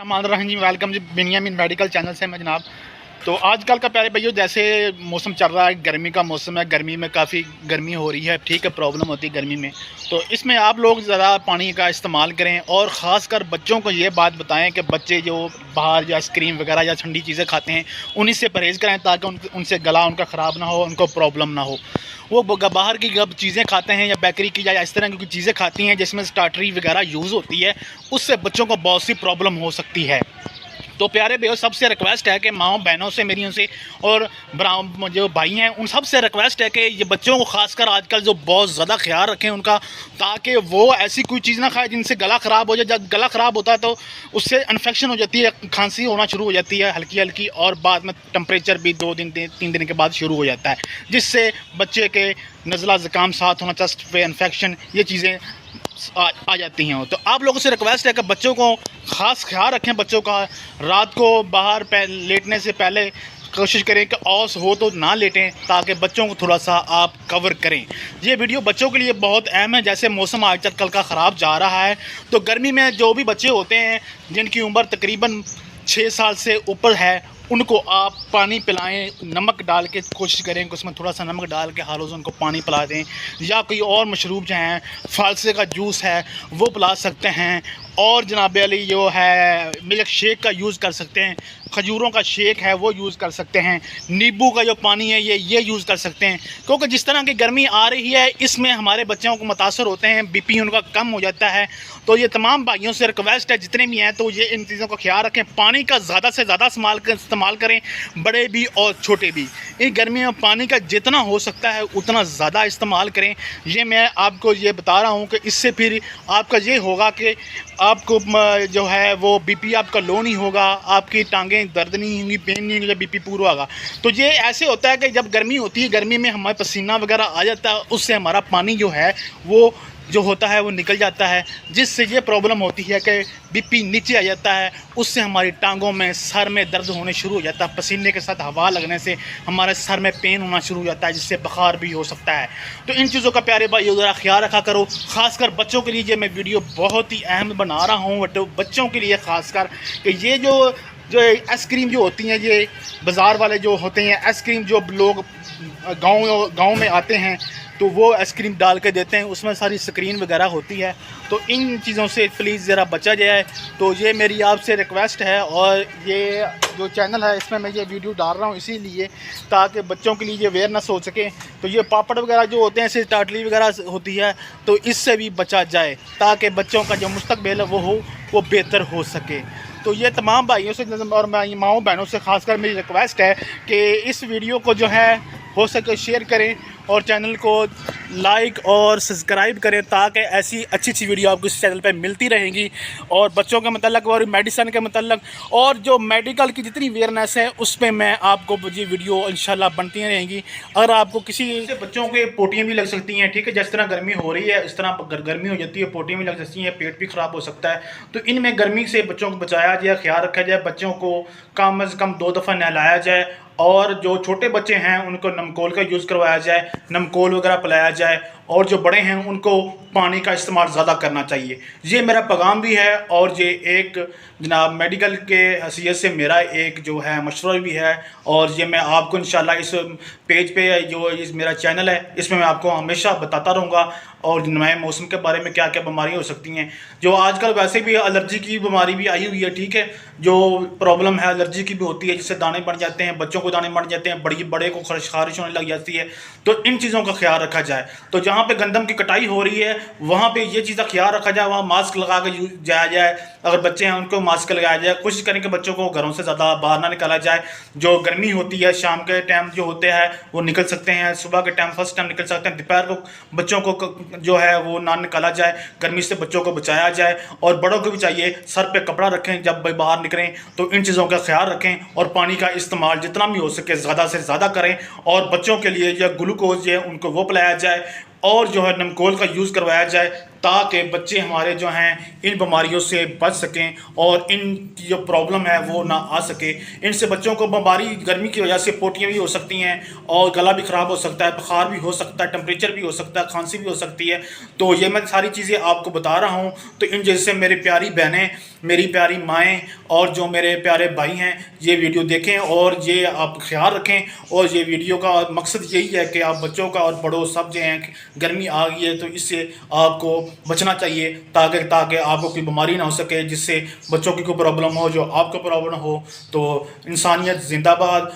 रहीम जी, welcome जी Benjamin medical channel से मैं जनाब। तो आजकल का प्यारे भाइयों, जैसे मौसम चल रहा है, गर्मी का मौसम है, गर्मी में काफ़ी गर्मी हो रही है, ठीक है, प्रॉब्लम होती है गर्मी में। तो इसमें आप लोग ज़्यादा पानी का इस्तेमाल करें और ख़ासकर बच्चों को ये बात बताएं कि बच्चे जो बाहर या आइसक्रीम वगैरह या ठंडी चीज़ें खाते हैं उन्हीं से परहेज़ करें, ताकि उनसे गला उनका ख़राब ना हो, उनको प्रॉब्लम ना हो। वो बाहर की जब चीज़ें खाते हैं या बेकरी की या इस तरह की चीज़ें खाती हैं जिसमें स्टार्टरी वगैरह यूज़ होती है, उससे बच्चों को बहुत सी प्रॉब्लम हो सकती है। तो प्यारे भैया, सबसे रिक्वेस्ट है कि माँओं बहनों से, मेरी उनसे और जो भाई हैं उन सब से रिक्वेस्ट है कि ये बच्चों को खासकर आजकल जो बहुत ज़्यादा ख्याल रखें उनका, ताकि वो ऐसी कोई चीज़ ना खाए जिनसे गला ख़राब हो जाए। जब गला ख़राब होता है तो उससे इन्फेक्शन हो जाती है, खांसी होना शुरू हो जाती है हल्की हल्की, और बाद में टेम्परेचर भी 2 दिन 3 दिन के बाद शुरू हो जाता है, जिससे बच्चे के नज़ला ज़ुकाम साथ होना, चेस्ट पे इन्फेक्शन, ये चीज़ें आ जाती हैं। तो आप लोगों से रिक्वेस्ट है कि बच्चों को ख़ास ख्याल रखें। बच्चों का रात को बाहर लेटने से पहले कोशिश करें कि औस हो तो ना लेटें, ताकि बच्चों को थोड़ा सा आप कवर करें। ये वीडियो बच्चों के लिए बहुत अहम है। जैसे मौसम आजकल का ख़राब जा रहा है, तो गर्मी में जो भी बच्चे होते हैं जिनकी उम्र तकरीबन 6 साल से ऊपर है, उनको आप पानी पिलाएं, नमक डाल के कोशिश करें कि उसमें थोड़ा सा नमक डाल के हर रोज़ उनको पानी पिला दें, या कोई और मशरूब जो हैं, फालसे का जूस है वो पिला सकते हैं, और जनाब अली जो है मिल्क शेक का यूज़ कर सकते हैं, खजूरों का शेक है वो यूज़ कर सकते हैं, नींबू का जो पानी है ये यूज़ कर सकते हैं। क्योंकि जिस तरह की गर्मी आ रही है इसमें हमारे बच्चों को मुतासर होते हैं, बीपी उनका कम हो जाता है। तो ये तमाम भाइयों से रिक्वेस्ट है, जितने भी हैं, तो ये इन चीज़ों का ख्याल रखें। पानी का ज़्यादा से ज़्यादा इस्तेमाल करें, बड़े भी और छोटे भी। इन गर्मियों में पानी का जितना हो सकता है उतना ज़्यादा इस्तेमाल करें। ये मैं आपको ये बता रहा हूँ कि इससे फिर आपका ये होगा कि आपको जो है वो बीपी आपका लो नहीं होगा, आपकी टांगें दर्द नहीं होंगी, पेन नहीं होगा, बीपी पूरा होगा। तो ये ऐसे होता है कि जब गर्मी होती है, गर्मी में हमारे पसीना वगैरह आ जाता है, उससे हमारा पानी जो है वो जो होता है वो निकल जाता है, जिससे ये प्रॉब्लम होती है कि बीपी नीचे आ जाता है। उससे हमारी टांगों में, सर में दर्द होने शुरू हो जाता है, पसीने के साथ हवा लगने से हमारे सर में पेन होना शुरू हो जाता है, जिससे बुखार भी हो सकता है। तो इन चीज़ों का प्यारे भाई ज़रा ख्याल रखा करो। ख़ासकर बच्चों के लिए मैं वीडियो बहुत ही अहम बना रहा हूँ, बच्चों के लिए ख़ासकर, कि ये जो आइसक्रीम जो होती हैं, ये बाज़ार वाले जो होते हैं आइसक्रीम, जो लोग गाँव में आते हैं तो वो आइसक्रीम डाल के देते हैं, उसमें सारी स्क्रीन वगैरह होती है। तो इन चीज़ों से प्लीज़ ज़रा बचा जाए। तो ये मेरी आपसे रिक्वेस्ट है, और ये जो चैनल है इसमें मैं ये वीडियो डाल रहा हूँ इसीलिए, ताकि बच्चों के लिए ये अवेयरनेस हो सके। तो ये पापड़ वगैरह जो होते हैं, इससे टाटली वगैरह होती है, तो इससे भी बचा जाए, ताकि बच्चों का जो मुस्तकबिल है वो बेहतर हो सके। तो ये तमाम भाइयों से और माँओं बहनों से खासकर मेरी रिक्वेस्ट है कि इस वीडियो को जो है हो सके शेयर करें, और चैनल को लाइक और सब्सक्राइब करें, ताकि ऐसी अच्छी अच्छी वीडियो आपको इस चैनल पे मिलती रहेंगी। और बच्चों के मतलब और मेडिसन के मतलब और जो मेडिकल की जितनी अवेयरनेस है उस पर मैं आपको ये वीडियो इंशाल्लाह बनती रहेंगी। अगर आपको किसी से बच्चों के पोटियाँ भी लग सकती हैं, ठीक है, जिस तरह गर्मी हो रही है इस तरह गर्मी हो जाती है, पोटियाँ भी लग सकती हैं, पेट भी ख़राब हो सकता है। तो इनमें गर्मी से बच्चों को बचाया जाए, ख्याल रखा जाए, बच्चों को कम से कम 2 दफ़ा नहलाया जाए, और जो छोटे बच्चे हैं उनको नमकोल का यूज़ करवाया जाए, नमकोल वगैरह पिलाया जाए, और जो बड़े हैं उनको पानी का इस्तेमाल ज़्यादा करना चाहिए। ये मेरा पैगाम भी है, और ये एक जनाब मेडिकल के हैसियत से मेरा एक जो है मशवरा भी है। और ये मैं आपको इंशाल्लाह इस पेज पे जो इस मेरा चैनल है इसमें मैं आपको हमेशा बताता रहूँगा, और नए मौसम के बारे में क्या क्या बीमारियाँ हो सकती हैं। जो आजकल वैसे भी एलर्जी की बीमारी भी आई हुई है, ठीक है, जो प्रॉब्लम है एलर्जी की भी होती है, जिससे दाने बढ़ जाते हैं, बच्चों को दाने बढ़ जाते हैं, बड़े को खारिश होने लग जाती है। तो इन चीज़ों का ख्याल रखा जाए। तो जहाँ पे गंदम की कटाई हो रही है वहाँ पे ये चीज़ का ख्याल रखा जाए, वहाँ मास्क लगा के जाया जाए। अगर बच्चे हैं उनको मास्क लगाया जाए, कोशिश करें कि बच्चों को घरों से ज़्यादा बाहर ना निकाला जाए। जो गर्मी होती है शाम के टाइम जो होते हैं वो निकल सकते हैं, सुबह के टाइम फर्स्ट टाइम निकल सकते हैं, दोपहर को बच्चों को जो है वो ना निकाला जाए, गर्मी से बच्चों को बचाया जाए। और बड़ों को भी चाहिए सर पे कपड़ा रखें जब बाहर निकलें। तो इन चीज़ों का ख्याल रखें, और पानी का इस्तेमाल जितना भी हो सके ज़्यादा से ज़्यादा करें। और बच्चों के लिए या ग्लूकोज है उनको वो पिलाया जाए, और जो है नमकोल का यूज़ करवाया जाए, ताकि बच्चे हमारे जो हैं इन बीमारियों से बच सकें और इन जो प्रॉब्लम है वो ना आ सके। इनसे बच्चों को बीमारी गर्मी की वजह से पोटियाँ भी हो सकती हैं और गला भी ख़राब हो सकता है, बुखार भी हो सकता है, टेम्परेचर भी हो सकता है, खांसी भी हो सकती है। तो ये मैं सारी चीज़ें आपको बता रहा हूँ। तो इन जैसे मेरी प्यारी बहनें, मेरी प्यारी माएँ और जो मेरे प्यारे भाई हैं, ये वीडियो देखें और ये आप ख्याल रखें। और ये वीडियो का मकसद यही है कि आप बच्चों का और बड़ों सब जो हैं, गर्मी आ गई है तो इससे आपको बचना चाहिए ताकि आपको कोई बीमारी ना हो सके, जिससे बच्चों की कोई प्रॉब्लम हो, जो आपको प्रॉब्लम हो। तो इंसानियत जिंदाबाद।